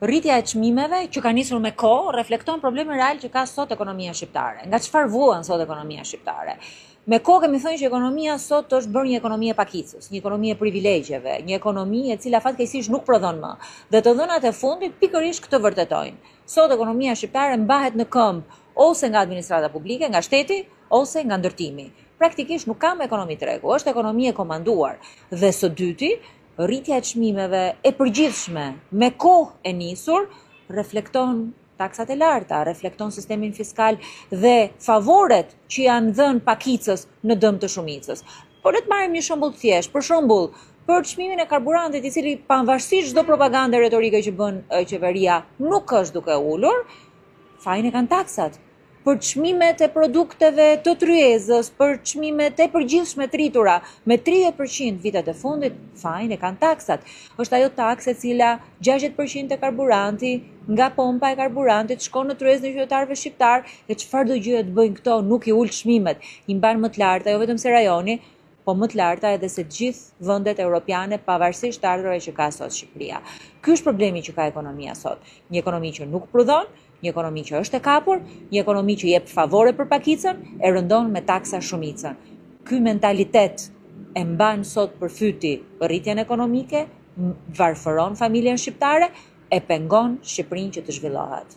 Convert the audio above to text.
Rritja e çmimeve që ka nisur me kohë reflekton problemin real që ka sot ekonomia shqiptare. Nga çfarë vuan sot ekonomia shqiptare? Me kohë kemi thënë që ekonomia sot është bërë një ekonomi e pakicës, një ekonomi e privilegjeve, një ekonomi e cila fatkeqësisht nuk prodhon më. Dhe të dhënat e fundit pikërisht këtë vërtetojnë. Sot ekonomia shqiptare mbahet në këmbë ose nga administrata publike, nga shteti, ose nga ndërtimi. Praktikisht nuk ka më ekonomi tregu, është ekonomi e komanduar. Dhe së dyti, rritja e çmimeve e përgjithshme me kohë e nisur reflekton taksat e larta, reflekton sistemin fiskal dhe favoret që janë dhënë pakicës në dëm të shumicës. Por le të marrim një shembull të thjeshtë, për shembull, për çmimin e karburantit, i cili pavarësisht çdo propagandë retorike që bën qeveria nuk është duke ulur, fajin e kanë taksat. Për çmimet e produkteve të tryezës, për çmimet e përgjithshme të rritura me 30% vitet e fundit, fajin e kanë taksat. Është ajo taksë e cila 60% e karburanti nga pompa e karburantit shkon në tryezën e qytetarëve shqiptar, e çfarë do gjë të bëjnë këto, nuk i ul çmimet, i mban më të larta, jo vetëm se rajoni, po më të larta edhe se gjithë vendet europiane pavarësisht të ardhurave që ka sot Shqipëria. Ky është problemi që ka ekonomia sot. Një ekonomi që nuk prodhon, një ekonomi që është e kapur, një ekonomi që jep favore për pakicën, e rëndon me taksa shumicën. Ky mentalitet e mban sot përfyti rritjen ekonomike, varfëron familjen shqiptare, e pengon Shqipërinë që të zhvillohet.